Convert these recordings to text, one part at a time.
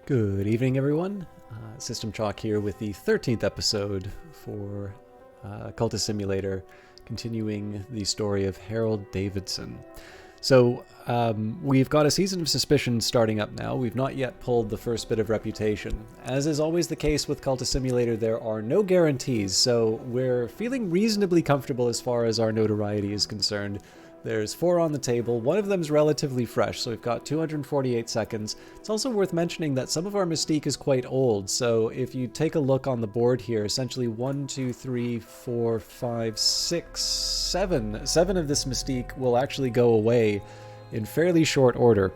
Good evening, everyone. System Chalk here with the 13th episode for Cultist Simulator, continuing the story of Harold Davidson. So we've got a season of suspicion starting up now. We've not yet pulled the first bit of reputation. As is always the case with Cultist Simulator, there are no guarantees, so we're feeling reasonably comfortable as far as our notoriety is concerned. There's 4 on the table. One of them is relatively fresh, so we've got 248 seconds. It's also worth mentioning that some of our mystique is quite old, so if you take a look on the board here, essentially 1, 2, 3, 4, 5, 6, 7. 7 of this mystique will actually go away in fairly short order.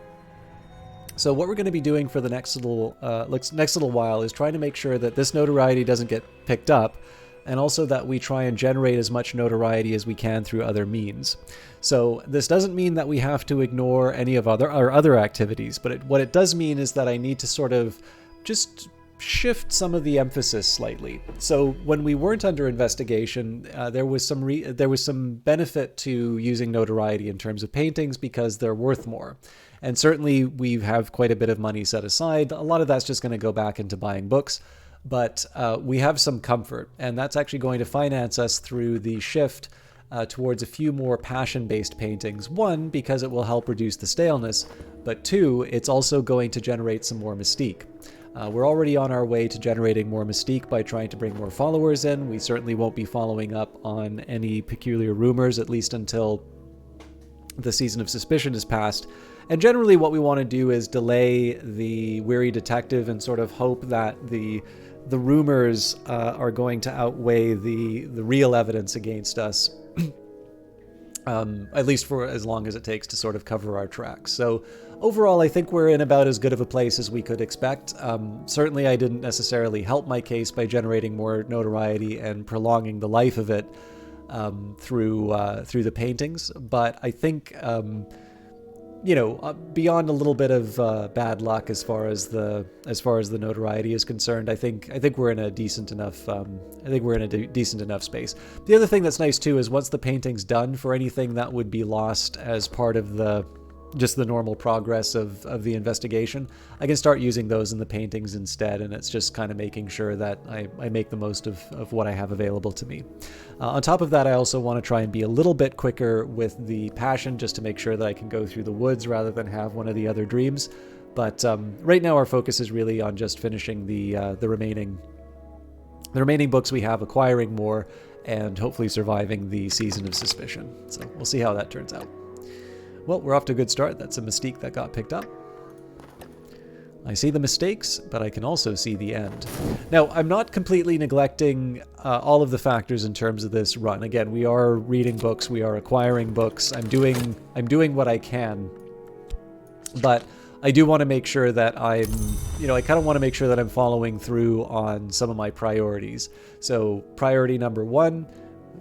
So what we're going to be doing for the next little while is trying to make sure that this notoriety doesn't get picked up, and also that we try and generate as much notoriety as we can through other means. So this doesn't mean that we have to ignore any of our other activities, but what it does mean is that I need to sort of just shift some of the emphasis slightly. So when we weren't under investigation, there was some benefit to using notoriety in terms of paintings because they're worth more. And certainly we have quite a bit of money set aside. A lot of that's just going to go back into buying books. But we have some comfort, and that's actually going to finance us through the shift towards a few more passion-based paintings. 1, because it will help reduce the staleness, but 2, it's also going to generate some more mystique. We're already on our way to generating more mystique by trying to bring more followers in. We certainly won't be following up on any peculiar rumors, at least until the season of suspicion is passed. And generally what we want to do is delay the weary detective and sort of hope that the rumors are going to outweigh the real evidence against us, at least for as long as it takes to sort of cover our tracks. So overall, I think we're in about as good of a place as we could expect. Certainly, I didn't necessarily help my case by generating more notoriety and prolonging the life of it through the paintings, but I think beyond a little bit of bad luck as far as the notoriety is concerned, I think we're in a decent enough space. The other thing that's nice too is once the painting's done, for anything that would be lost as part of the normal progress of the investigation, I can start using those in the paintings instead, and it's just kind of making sure that I make the most of what I have available to me. On top of that, I also want to try and be a little bit quicker with the passion, just to make sure that I can go through the woods rather than have one of the other dreams. But right now our focus is really on just finishing the remaining books we have, acquiring more, and hopefully surviving the season of suspicion. So we'll see how that turns out. Well, we're off to a good start. That's a mystique that got picked up. I see the mistakes, but I can also see the end. Now, I'm not completely neglecting all of the factors in terms of this run. Again, we are reading books, we are acquiring books. I'm doing what I can, but I do want to make sure that I kind of want to make sure that I'm following through on some of my priorities. So, priority number 1,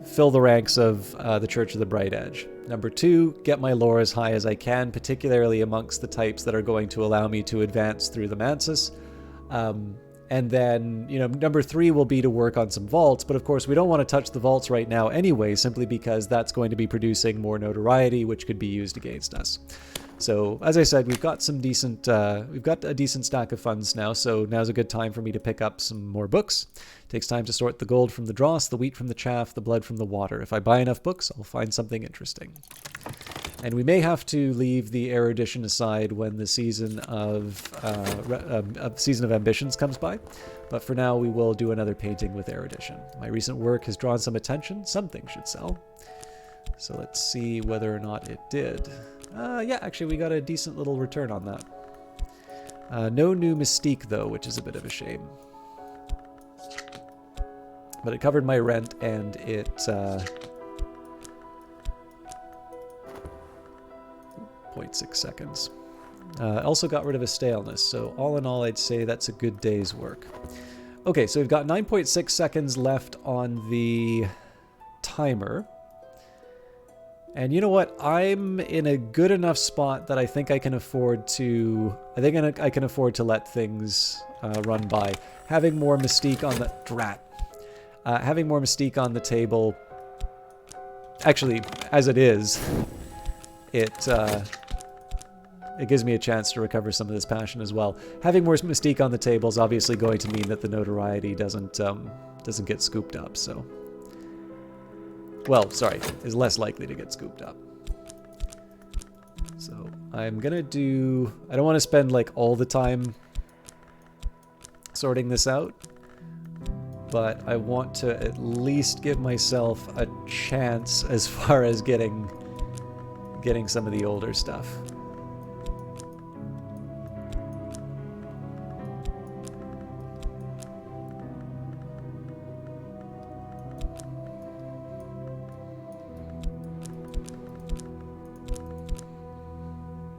fill the ranks of the Church of the Bright Edge. Number 2, get my lore as high as I can, particularly amongst the types that are going to allow me to advance through the Mansus. And then, number 3 will be to work on some vaults, but of course we don't want to touch the vaults right now anyway, simply because that's going to be producing more notoriety, which could be used against us. So, as I said, we've got a decent stack of funds now, so now's a good time for me to pick up some more books. It takes time to sort the gold from the dross, the wheat from the chaff, the blood from the water. If I buy enough books, I'll find something interesting. And we may have to leave the erudition aside when the season of ambitions comes by, but for now we will do another painting with erudition. My recent work has drawn some attention. Something should sell. So let's see whether or not it did. Yeah, actually we got a decent little return on that. No new mystique though, which is a bit of a shame. But it covered my rent, and it 0.6 seconds. Also got rid of a staleness, so all in all I'd say that's a good day's work. Okay, so we've got 9.6 seconds left on the timer. And you know what? I'm in a good enough spot that I think I can afford to. I can afford to let things run by. Having more mystique on the having more mystique on the table. Actually, as it is, it it gives me a chance to recover some of this passion as well. Having more mystique on the table is obviously going to mean that the notoriety doesn't get scooped up. So, well, sorry, is less likely to get scooped up. So I'm gonna do. I don't want to spend like all the time sorting this out, but I want to at least give myself a chance as far as getting some of the older stuff.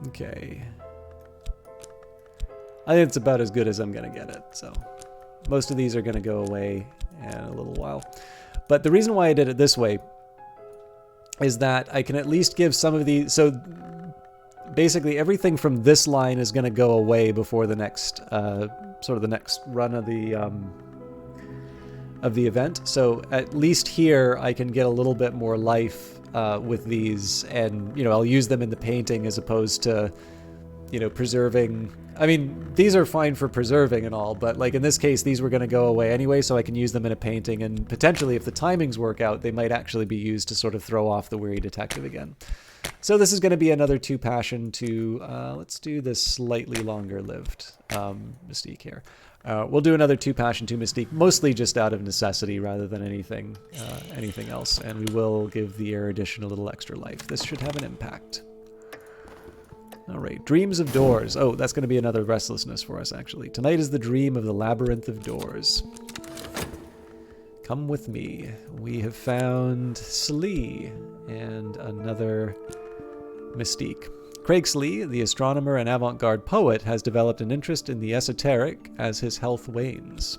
Okay. I think it's about as good as I'm going to get it, so most of these are going to go away in a little while. But the reason why I did it this way is that I can at least give some of these... So basically everything from this line is going to go away before the next, sort of the next run of the event. So at least here I can get a little bit more life with these, and, you know, I'll use them in the painting as opposed to, you know, preserving... I mean, these are fine for preserving and all, but like in this case, these were going to go away anyway, so I can use them in a painting, and potentially if the timings work out, they might actually be used to sort of throw off the weary detective again. So this is going to be another 2 passion to, let's do this slightly longer lived mystique here. We'll do another 2 passion, 2 mystique, mostly just out of necessity rather than anything else, and we will give the erudition a little extra life. This should have an impact. All right, dreams of doors. Oh, that's going to be another restlessness for us, actually. Tonight is the dream of the labyrinth of doors. Come with me. We have found Slee and another mystique. Craig Slee, the astronomer and avant-garde poet, has developed an interest in the esoteric as his health wanes.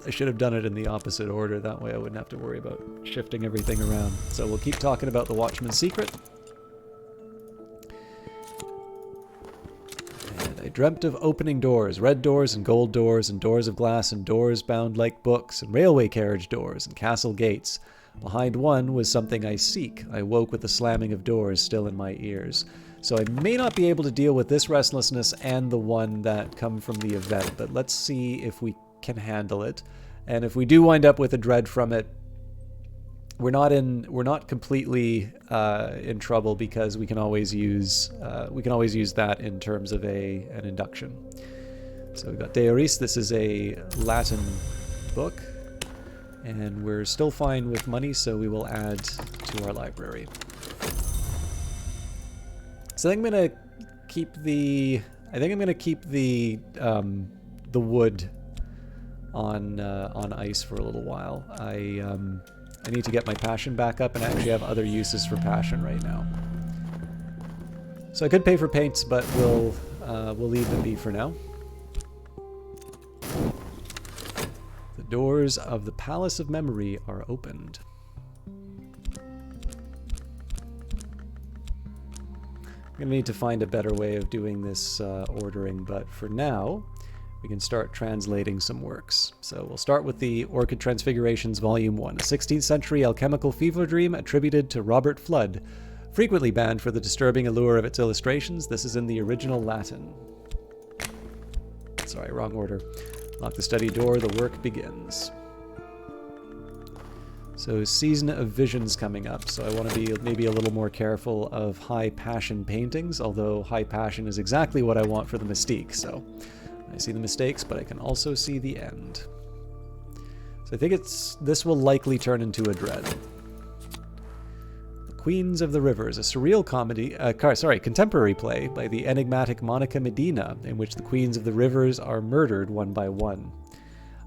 I should have done it in the opposite order, that way I wouldn't have to worry about shifting everything around. So we'll keep talking about the Watchman's Secret. And I dreamt of opening doors, red doors and gold doors, and doors of glass, and doors bound like books, and railway carriage doors, and castle gates. Behind one was something I seek. I woke with the slamming of doors still in my ears. So I may not be able to deal with this restlessness and the one that come from the event, but let's see if we can handle it. And if we do wind up with a dread from it, we're not completely in trouble, because we can always use that in terms of an induction. So we've got De Oris. This is a Latin book, and we're still fine with money, so we will add to our library. So I think I'm gonna keep the wood on ice for a little while. I need to get my passion back up, and I actually have other uses for passion right now. So I could pay for paints, but we'll leave them be for now. The doors of the Palace of Memory are opened. I'm going to need to find a better way of doing this ordering, but for now, we can start translating some works. So we'll start with the Orchid Transfigurations Volume 1, a 16th century alchemical fever dream attributed to Robert Flood. Frequently banned for the disturbing allure of its illustrations, this is in the original Latin. Sorry, wrong order. Lock the study door, the work begins. So Season of Visions coming up, so I want to be maybe a little more careful of high passion paintings, although high passion is exactly what I want for the mystique, so I see the mistakes, but I can also see the end. So I think this will likely turn into a dread. The Queens of the Rivers, a surreal contemporary play by the enigmatic Monica Medina, in which the Queens of the Rivers are murdered one by one.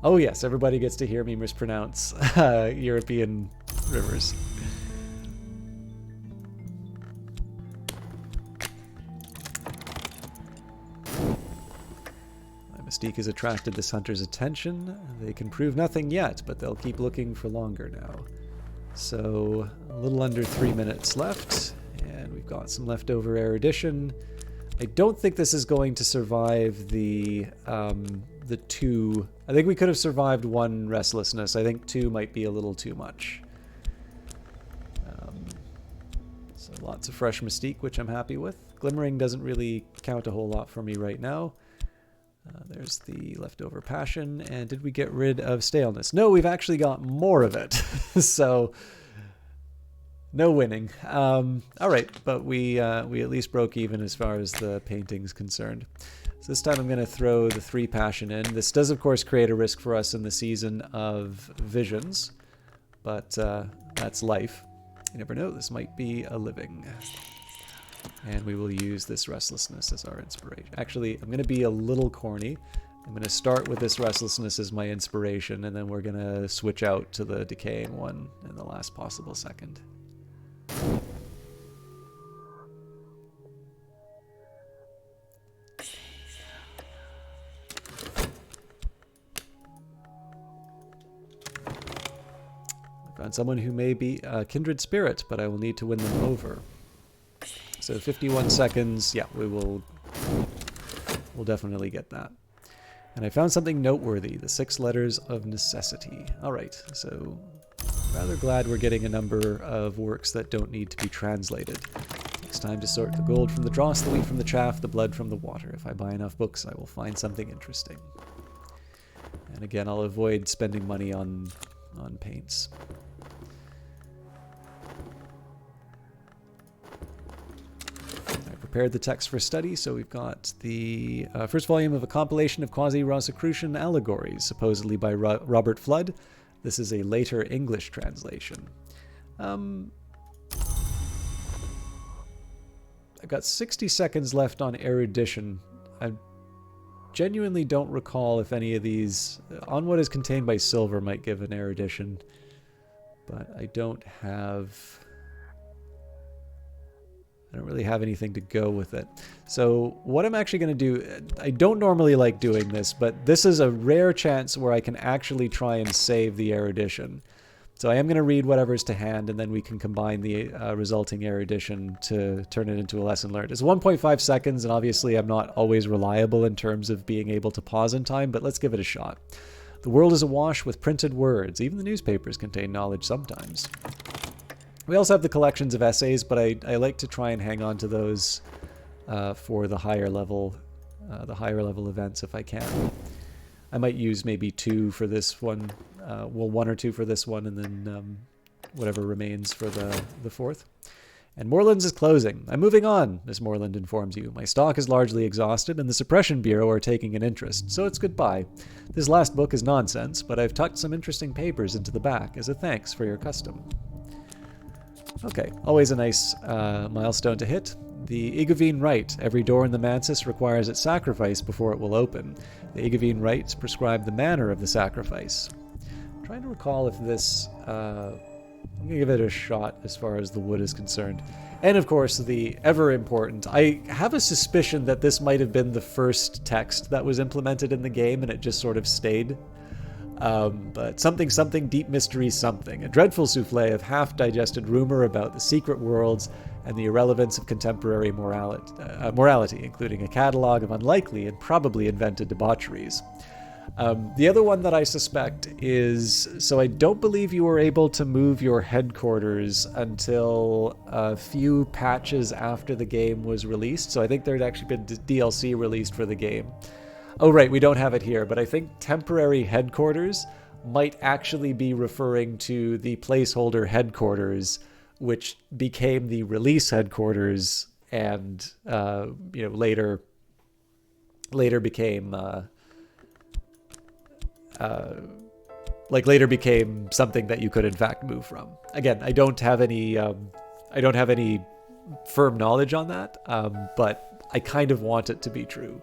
Oh yes, everybody gets to hear me mispronounce European rivers. Mystique has attracted this hunter's attention. They can prove nothing yet, but they'll keep looking for longer now. So, a little under 3 minutes left, and we've got some leftover erudition. I don't think this is going to survive the 2. I think we could have survived 1 restlessness. I think 2 might be a little too much. Lots of fresh mystique, which I'm happy with. Glimmering doesn't really count a whole lot for me right now. There's the leftover passion. And did we get rid of staleness? No, we've actually got more of it. So no winning. All right, but we at least broke even as far as the painting's concerned. So this time I'm going to throw the 3 passion in. This does, of course, create a risk for us in the season of visions, but that's life. You never know, this might be a living. And we will use this restlessness as our inspiration. Actually, I'm going to be a little corny. I'm going to start with this restlessness as my inspiration, and then we're going to switch out to the decaying one in the last possible second. I found someone who may be a kindred spirit, but I will need to win them over. So 51 seconds, yeah, we'll definitely get that. And I found something noteworthy, the 6 letters of necessity. All right, so rather glad we're getting a number of works that don't need to be translated. Takes time to sort the gold from the dross, the wheat from the chaff, the blood from the water. If I buy enough books, I will find something interesting. And again, I'll avoid spending money on paints. Prepared the text for study, so we've got the first volume of a compilation of quasi-Rosicrucian allegories, supposedly by Robert Flood. This is a later English translation. I've got 60 seconds left on erudition. I genuinely don't recall if any of these, on what is contained by silver might give an erudition, but I don't really have anything to go with it. So what I'm actually going to do, I don't normally like doing this, but this is a rare chance where I can actually try and save the erudition. So I am going to read whatever's to hand, and then we can combine the resulting erudition to turn it into a lesson learned. It's 1.5 seconds, and obviously I'm not always reliable in terms of being able to pause in time, but let's give it a shot. The world is awash with printed words. Even the newspapers contain knowledge sometimes. We also have the collections of essays, but I like to try and hang on to those for the higher level events if I can. I might use maybe 2 for this one, 1 or 2 for this one, and then whatever remains for the 4th. And Morland's is closing. I'm moving on, Miss Morland informs you. My stock is largely exhausted, and the Suppression Bureau are taking an interest, so it's goodbye. This last book is nonsense, but I've tucked some interesting papers into the back as a thanks for your custom. Okay, always a nice milestone to hit. The Igavine Rite. Every door in the Mansus requires its sacrifice before it will open. The Igavine Rites prescribe the manner of the sacrifice. I'm trying to recall if this... I'm going to give it a shot as far as the wood is concerned. And of course, the ever important... I have a suspicion that this might have been the first text that was implemented in the game, and it just sort of stayed. But something, deep mystery, something. A dreadful souffle of half-digested rumor about the secret worlds and the irrelevance of contemporary morality, including a catalog of unlikely and probably invented debaucheries. The other one that I suspect is, so I don't believe you were able to move your headquarters until a few patches after the game was released. So I think there had actually been DLC released for the game. Oh, right, we don't have it here, but I think temporary headquarters might actually be referring to the placeholder headquarters, which became the release headquarters and, later became, later became something that you could in fact move from. Again, I don't have any firm knowledge on that, but I kind of want it to be true.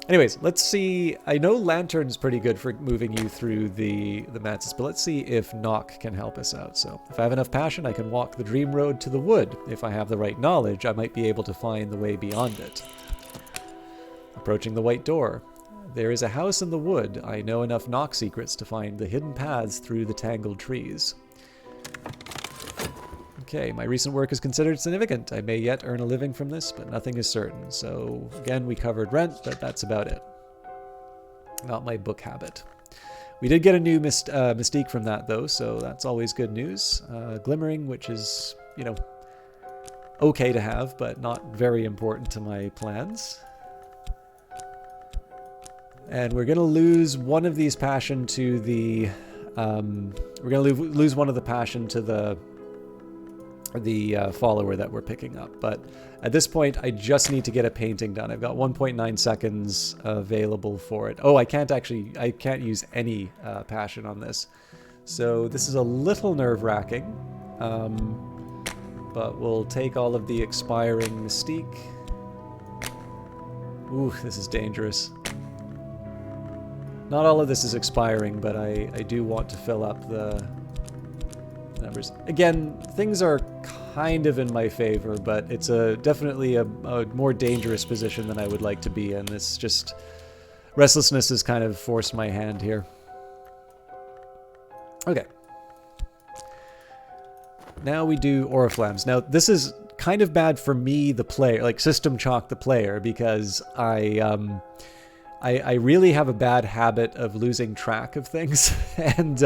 Anyways, let's see. I know Lantern's pretty good for moving you through the Mansus, but let's see if Knock can help us out. So if I have enough passion, I can walk the dream road to the wood. If I have the right knowledge, I might be able to find the way beyond it. Approaching the white door. There is a house in the wood. I know enough Knock secrets to find the hidden paths through the tangled trees. Okay, my recent work is considered significant. I may yet earn a living from this, but nothing is certain. So, again, we covered rent, but that's about it. Not my book habit. We did get a new mystique from that, though, so that's always good news. Glimmering, which is, okay to have, but not very important to my plans. And we're going to lose one of these passion to the... we're going to lose one of the passion to the follower that we're picking up. But at this point, I just need to get a painting done. I've got 1.9 seconds available for it. Oh, I can't use any passion on this. So this is a little nerve-wracking. But we'll take all of the expiring mystique. Ooh, this is dangerous. Not all of this is expiring, but I do want to fill up the numbers. Again, things are kind of in my favor, but it's definitely a more dangerous position than I would like to be in. It's just... restlessness has kind of forced my hand here. Okay. Now we do Oriflammes. Now, this is kind of bad for me, the player, like System Chalk, the player, because I really have a bad habit of losing track of things, and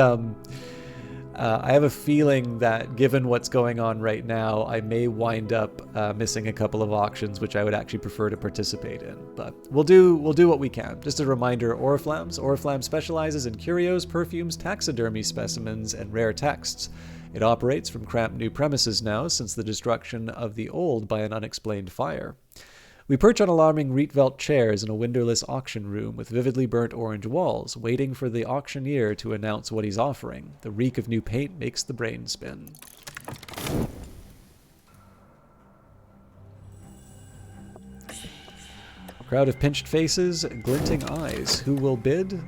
I have a feeling that given what's going on right now, I may wind up missing a couple of auctions, which I would actually prefer to participate in. But we'll do what we can. Just a reminder: Oriflammes. Oriflamme specializes in curios, perfumes, taxidermy specimens, and rare texts. It operates from cramped new premises now, since the destruction of the old by an unexplained fire. We perch on alarming Rietveld chairs in a windowless auction room with vividly burnt orange walls, waiting for the auctioneer to announce what he's offering. The reek of new paint makes the brain spin. Crowd of pinched faces, glinting eyes. Who will bid?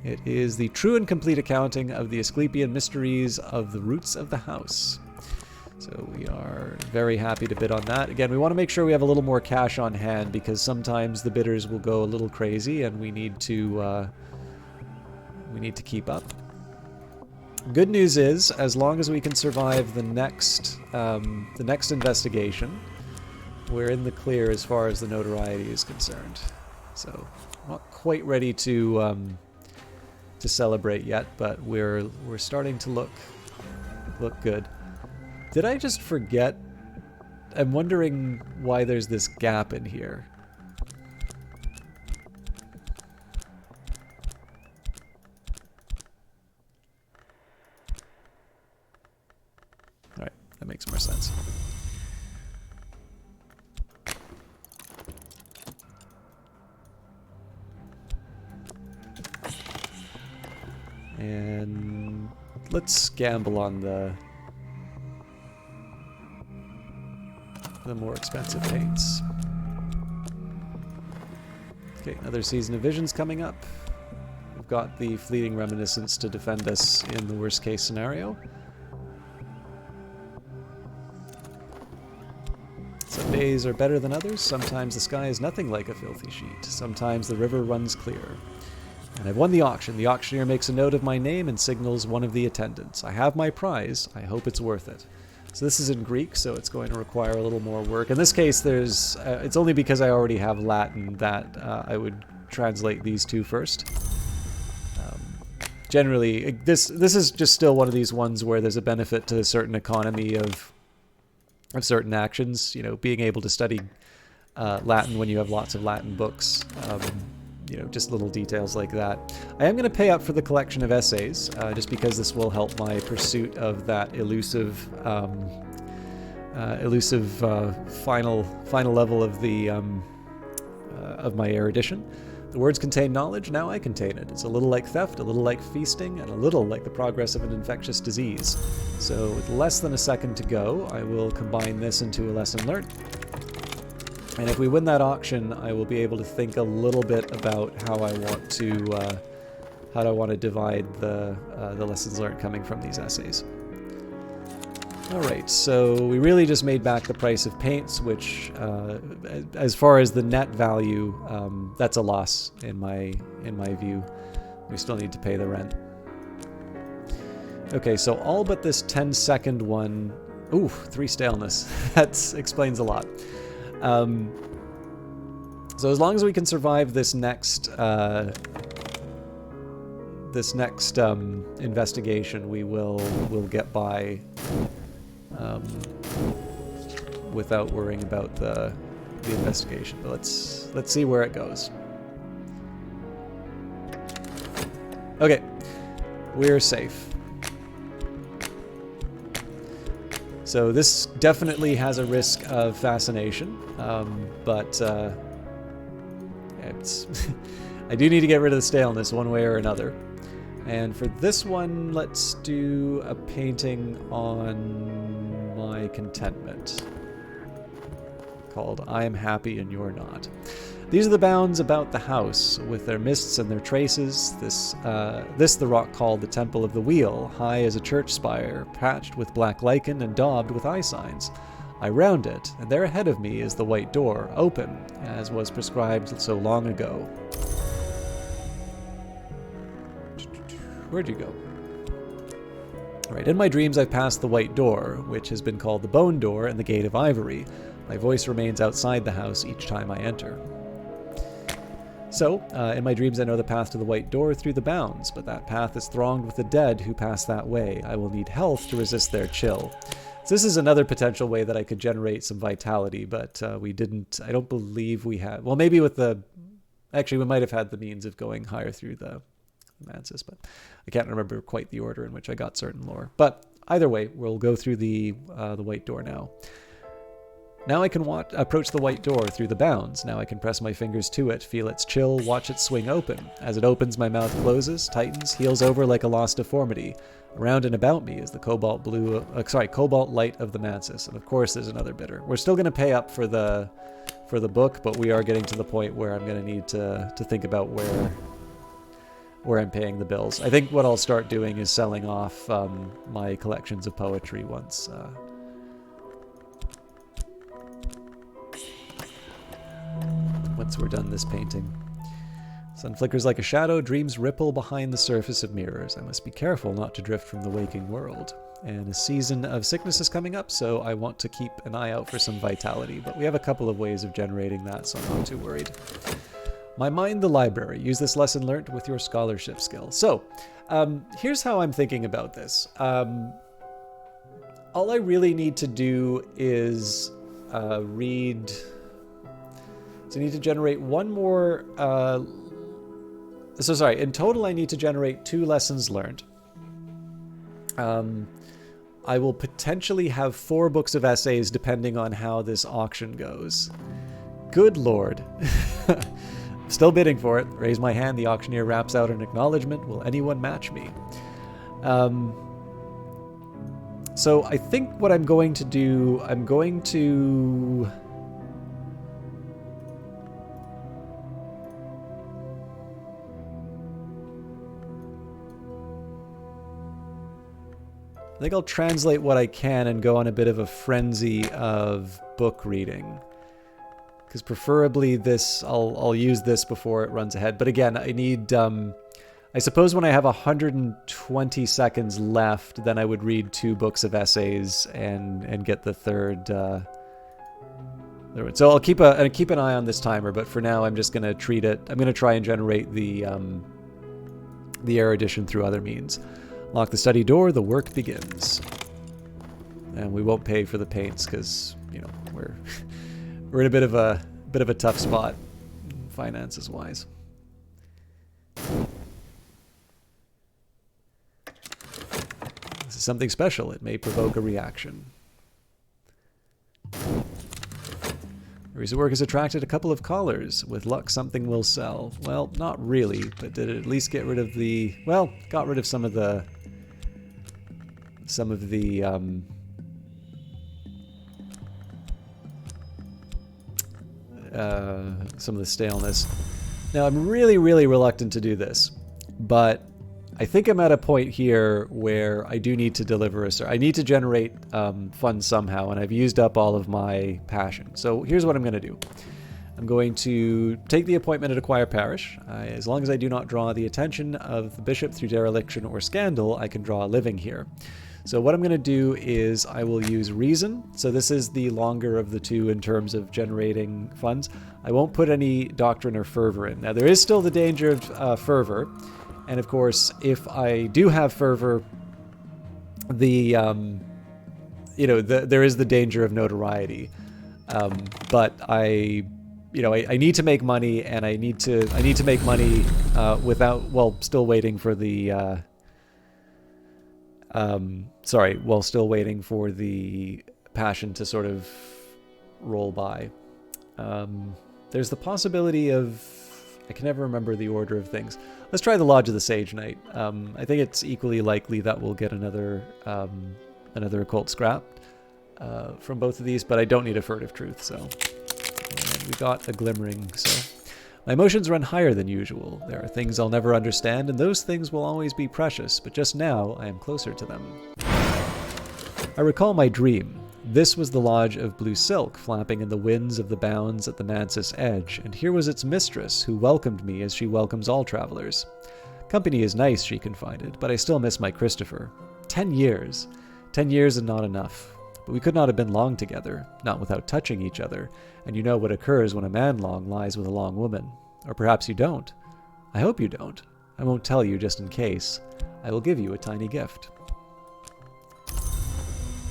It is the true and complete accounting of the Asclepian mysteries of the roots of the house. So we are very happy to bid on that. Again, we want to make sure we have a little more cash on hand, because sometimes the bidders will go a little crazy and we need to keep up. Good news is, as long as we can survive the next investigation, we're in the clear as far as the notoriety is concerned. So, not quite ready to celebrate yet, but we're starting to look good. Did I just forget? I'm wondering why there's this gap in here. Alright, that makes more sense. And let's gamble on the more expensive paints. Okay, another season of visions coming up. We've got the fleeting reminiscence to defend us in the worst case scenario. Some days are better than others. Sometimes the sky is nothing like a filthy sheet. Sometimes the river runs clear. And I've won the auction. The auctioneer makes a note of my name and signals one of the attendants. I have my prize. I hope it's worth it. So this is in Greek, so it's going to require a little more work. In this case, there's it's only because I already have Latin that I would translate these two first. Generally, this is just still one of these ones where there's a benefit to a certain economy of certain actions. You know, being able to study Latin when you have lots of Latin books. You know, just little details like that. I am going to pay up for the collection of essays, just because this will help my pursuit of that elusive final level of the of my erudition. The words contain knowledge, now I contain it. It's a little like theft, a little like feasting, and a little like the progress of an infectious disease. So with less than a second to go, I will combine this into a lesson learned. And if we win that auction, I will be able to think a little bit about how I want to divide the lessons learned coming from these essays. All right, so we really just made back the price of paints, which, as far as the net value, that's a loss in my view. We still need to pay the rent. Okay, so all but this 10-second one. Ooh, 3 staleness. That explains a lot. So as long as we can survive this next investigation, we'll get by. without worrying about the investigation. But let's see where it goes. Okay, we're safe. So this definitely has a risk of fascination, but it's I do need to get rid of the staleness one way or another. And for this one, let's do a painting on my contentment called I Am Happy and You're Not. These are the bounds about the house, with their mists and their traces. This the rock called the Temple of the Wheel, high as a church spire, patched with black lichen and daubed with eye signs. I round it, and there ahead of me is the white door, open, as was prescribed so long ago. Where'd you go? Right, in my dreams I've passed the white door, which has been called the bone door and the gate of ivory. My voice remains outside the house each time I enter. So, in my dreams I know the path to the white door through the bounds, but that path is thronged with the dead who pass that way. I will need health to resist their chill. So this is another potential way that I could generate some vitality, but we didn't, I don't believe we had, well maybe with the, actually we might have had the means of going higher through the Mansus, but I can't remember quite the order in which I got certain lore. But either way, we'll go through the white door now. Now I can approach the white door through the bounds. Now I can press my fingers to it, feel its chill, watch it swing open. As it opens, my mouth closes, tightens, heals over like a lost deformity. Around and about me is the cobalt light of the Mansus, and of course there's another bitter. We're still going to pay up for the book, but we are getting to the point where I'm going to need to think about where I'm paying the bills. I think what I'll start doing is selling off my collections of poetry once we're done this painting. Sun flickers like a shadow, dreams ripple behind the surface of mirrors. I must be careful not to drift from the waking world. And a season of sickness is coming up, so I want to keep an eye out for some vitality, but we have a couple of ways of generating that, so I'm not too worried. My mind, the library. Use this lesson learnt with your scholarship skill. So, here's how I'm thinking about this. All I really need to do is read... So I need to generate one more... in total I need to generate 2 lessons learned. I will potentially have 4 books of essays depending on how this auction goes. Good Lord. Still bidding for it. Raise my hand, the auctioneer raps out an acknowledgement. Will anyone match me? So I think what I'm going to do, I'm going to... I think I'll translate what I can and go on a bit of a frenzy of book reading. Because preferably this, I'll use this before it runs ahead. But again, I need, I suppose when I have 120 seconds left, then I would read 2 books of essays and get the third. So I'll keep an eye on this timer, but for now I'm just going to treat it. I'm going to try and generate the erudition through other means. Lock the study door, the work begins. And we won't pay for the paints because, you know, we're in a bit of a tough spot, finances wise. This is something special. It may provoke a reaction. Your recent work has attracted a couple of callers. With luck, something will sell. Well, not really, but did it at least get rid of the... Well, got rid of some of the some of the staleness. Now, I'm really, really reluctant to do this, but I think I'm at a point here where I do need to deliver I need to generate funds somehow, and I've used up all of my passion. So here's what I'm going to do. I'm going to take the appointment at Acquire Parish. As long as I do not draw the attention of the bishop through dereliction or scandal, I can draw a living here. So what I'm going to do is I will use reason. So this is the longer of the 2 in terms of generating funds. I won't put any doctrine or fervor in. Now there is still the danger of fervor. And of course, if I do have fervor, the there is the danger of notoriety. But I need to make money, and I need to make money still waiting for the while still waiting for the passion to sort of roll by. There's the possibility of, I can never remember the order of things. Let's try the Lodge of the Sage Knight. I think it's equally likely that we'll get another occult scrap from both of these, but I don't need a furtive truth, so we got a glimmering. So my emotions run higher than usual. There are things I'll never understand, and those things will always be precious, but just now I am closer to them. I recall my dream. This was the Lodge of Blue Silk, flapping in the winds of the bounds at the Mansus edge, and here was its mistress, who welcomed me as she welcomes all travelers. Company is nice, she confided, but I still miss my Christopher. 10 years. 10 years and not enough. But we could not have been long together, not without touching each other, and you know what occurs when a man long lies with a long woman. Or perhaps you don't. I hope you don't. I won't tell you just in case. I will give you a tiny gift.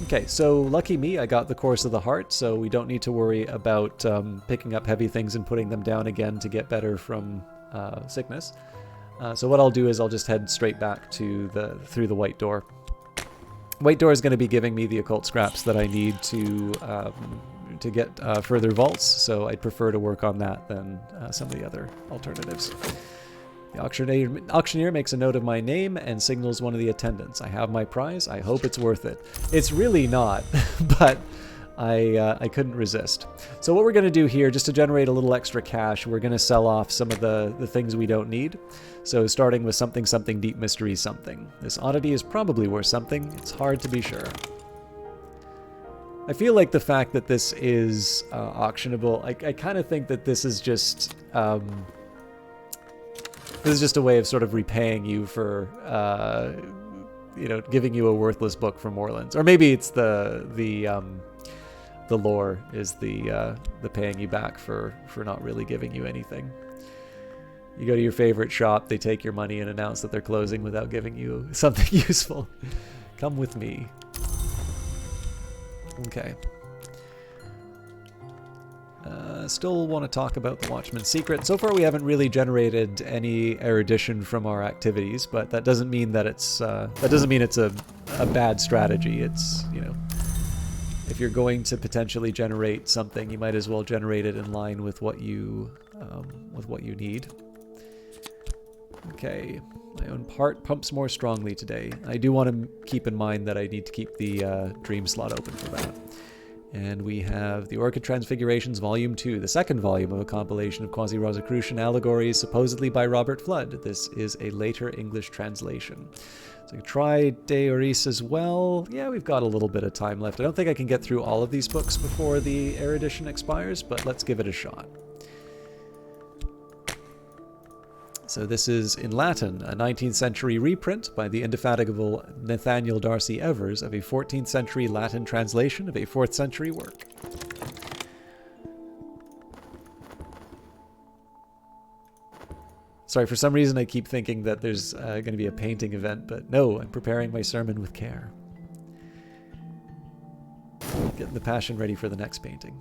Okay, so lucky me, I got the Course of the Heart, so we don't need to worry about picking up heavy things and putting them down again to get better from sickness. So what I'll do is I'll just head straight back to through the White Door. White Door is going to be giving me the occult scraps that I need to get further vaults, so I'd prefer to work on that than some of the other alternatives. The auctioneer makes a note of my name and signals one of the attendants. I have my prize. I hope it's worth it. It's really not, but I couldn't resist. So what we're going to do here, just to generate a little extra cash, we're going to sell off some of the things we don't need. So starting with something deep mystery something. This oddity is probably worth something. It's hard to be sure. I feel like the fact that this is auctionable, I kind of think that this is just a way of sort of repaying you for giving you a worthless book from Morland. Or maybe it's the lore is the paying you back for not really giving you anything. You go to your favorite shop, they take your money and announce that they're closing without giving you something useful. Come with me. Okay. Still want to talk about the Watchman's Secret. So far we haven't really generated any erudition from our activities, but that doesn't mean that it's a bad strategy. It's, if you're going to potentially generate something, you might as well generate it in line with what you need. Okay, my own part pumps more strongly today. I do want to keep in mind that I need to keep the dream slot open for that. And we have the Orchid Transfigurations Volume 2, the second volume of a compilation of quasi-Rosicrucian allegories, supposedly by Robert Flood. This is a later English translation. So I try De Oris as well. Yeah, we've got a little bit of time left. I don't think I can get through all of these books before the erudition expires, but let's give it a shot. So this is in Latin, a 19th century reprint by the indefatigable Nathaniel Darcy Evers of a 14th century Latin translation of a 4th century work. Sorry, for some reason I keep thinking that there's going to be a painting event, but no, I'm preparing my sermon with care. Getting the passion ready for the next painting.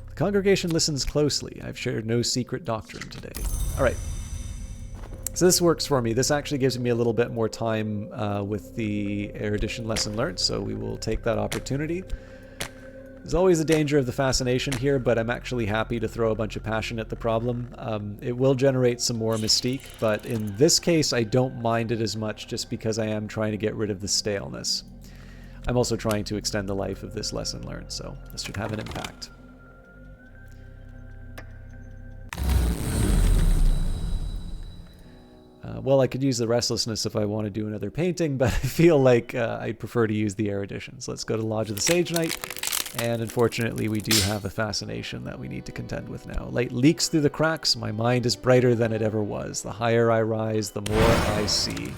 The congregation listens closely. I've shared no secret doctrine today. All right. So this works for me. This actually gives me a little bit more time with the erudition lesson learned, so we will take that opportunity. There's always a danger of the fascination here, but I'm actually happy to throw a bunch of passion at the problem. It will generate some more mystique, but in this case I don't mind it as much just because I am trying to get rid of the staleness. I'm also trying to extend the life of this lesson learned, so this should have an impact. Well, I could use the restlessness if I want to do another painting, but I feel like I'd prefer to use the erudition. So let's go to Lodge of the Sage Knight, and unfortunately we do have a fascination that we need to contend with now. Light leaks through the cracks, my mind is brighter than it ever was. The higher I rise, the more I see.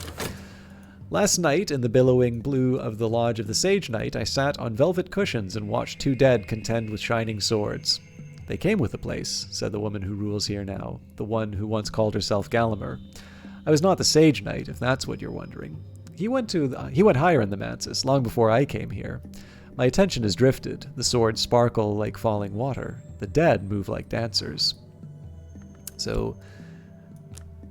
Last night, in the billowing blue of the Lodge of the Sage Knight, I sat on velvet cushions and watched two dead contend with shining swords. They came with the place, said the woman who rules here now, the one who once called herself Gallagher. I was not the Sage Knight, if that's what you're wondering. He went higher in the Mansus, long before I came here. My attention has drifted. The swords sparkle like falling water. The dead move like dancers. So,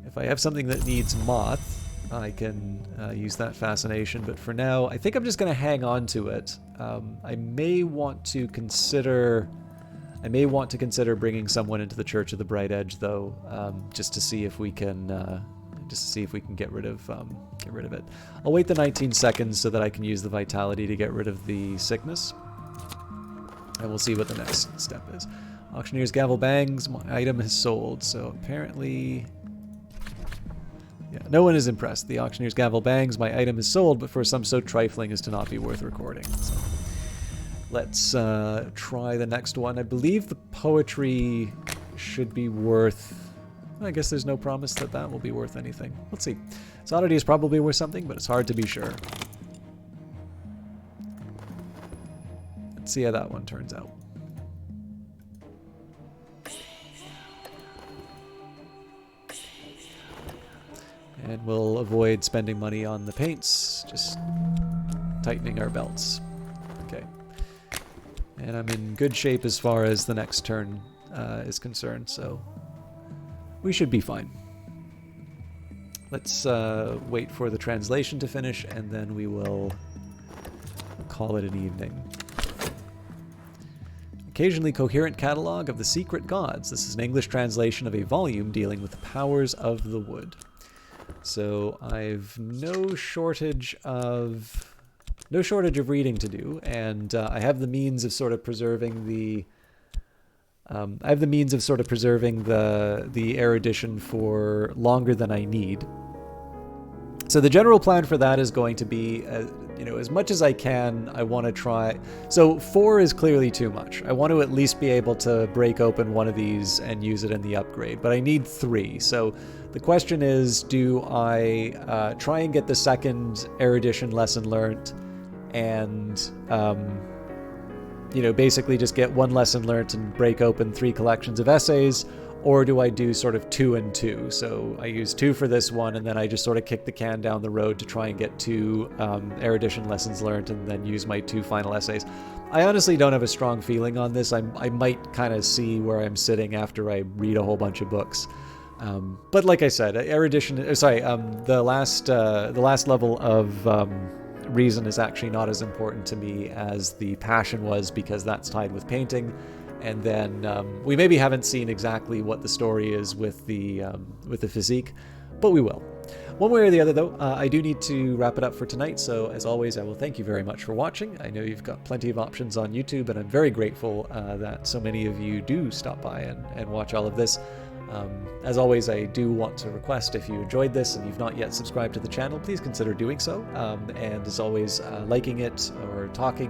if I have something that needs moth, I can use that fascination, but for now, I think I'm just going to hang on to it. I may want to consider bringing someone into the Church of the Bright Edge, though, just to see if we can get rid of it. I'll wait the 19 seconds so that I can use the vitality to get rid of the sickness, and we'll see what the next step is. Auctioneer's gavel bangs. My item has sold, so apparently. Yeah, no one is impressed. The auctioneer's gavel bangs. My item is sold, but for some so trifling as to not be worth recording. So let's try the next one. I believe the poetry should be worth... I guess there's no promise that that will be worth anything. Let's see. This oddity is probably worth something, but it's hard to be sure. Let's see how that one turns out. And we'll avoid spending money on the paints, just tightening our belts. Okay. And I'm in good shape as far as the next turn is concerned, so we should be fine. Let's wait for the translation to finish, and then we will call it an evening. Occasionally coherent catalog of the secret gods. This is an English translation of a volume dealing with the powers of the wood. So I've no shortage of reading to do, and I have the means of sort of preserving the erudition for longer than I need. So the general plan for that is going to be, as much as I can, I want to try. So 4 is clearly too much. I want to at least be able to break open one of these and use it in the upgrade, but I need 3. So the question is, do I try and get the second erudition lesson learnt and, basically just get 1 lesson learnt and break open 3 collections of essays, or do I do sort of 2 and 2? So I use 2 for this one, and then I just sort of kick the can down the road to try and get 2 erudition lessons learnt, and then use my 2 final essays. I honestly don't have a strong feeling on this. I might kind of see where I'm sitting after I read a whole bunch of books. But like I said, the last level of reason is actually not as important to me as the passion was, because that's tied with painting. And then we maybe haven't seen exactly what the story is with the physique, but we will. One way or the other, though, I do need to wrap it up for tonight. So as always, I will thank you very much for watching. I know you've got plenty of options on YouTube, and I'm very grateful that so many of you do stop by and watch all of this. As always, I do want to request, if you enjoyed this and you've not yet subscribed to the channel, please consider doing so. And as always, liking it or talking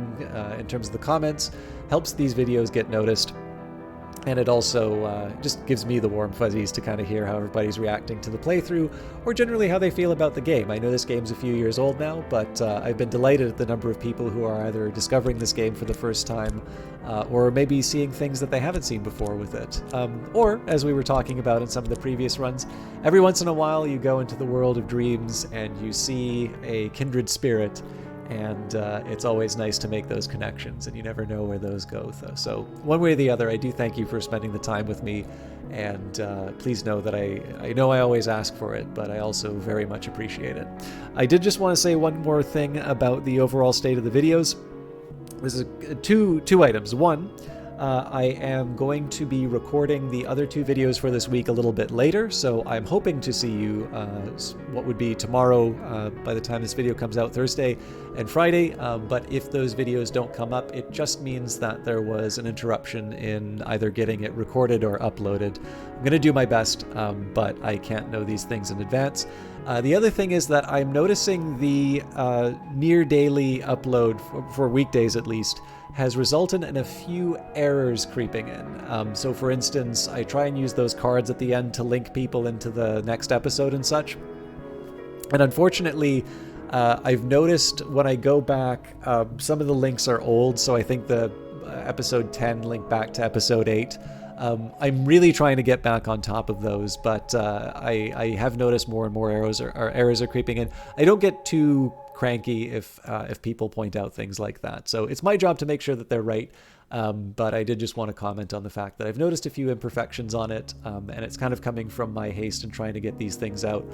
in terms of the comments helps these videos get noticed. And it also just gives me the warm fuzzies to kind of hear how everybody's reacting to the playthrough, or generally how they feel about the game. I know this game's a few years old now, but I've been delighted at the number of people who are either discovering this game for the first time, or maybe seeing things that they haven't seen before with it. Or, as we were talking about in some of the previous runs, every once in a while you go into the world of dreams and you see a kindred spirit, and it's always nice to make those connections, and you never know where those go. So one way or the other, I do thank you for spending the time with me, and please know that I know I always ask for it, but I also very much appreciate it. I did just want to say one more thing about the overall state of the videos. This is two items. One, I am going to be recording the other 2 videos for this week a little bit later, so I'm hoping to see you what would be tomorrow by the time this video comes out, Thursday and Friday, but if those videos don't come up, it just means that there was an interruption in either getting it recorded or uploaded. I'm going to do my best, but I can't know these things in advance. The other thing is that I'm noticing the near daily upload, for weekdays at least, has resulted in a few errors creeping in. So for instance, I try and use those cards at the end to link people into the next episode and such. And unfortunately, I've noticed when I go back, some of the links are old, so I think the episode 10 linked back to episode 8. I'm really trying to get back on top of those, but I have noticed more and more errors are creeping in. I don't get too cranky if people point out things like that. So it's my job to make sure that they're right. But I did just want to comment on the fact that I've noticed a few imperfections on it, and it's kind of coming from my haste in trying to get these things out.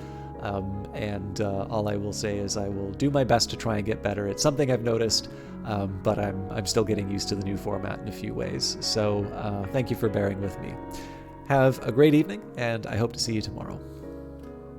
All I will say is I will do my best to try and get better. It's something I've noticed, but I'm still getting used to the new format in a few ways. So thank you for bearing with me. Have a great evening, and I hope to see you tomorrow.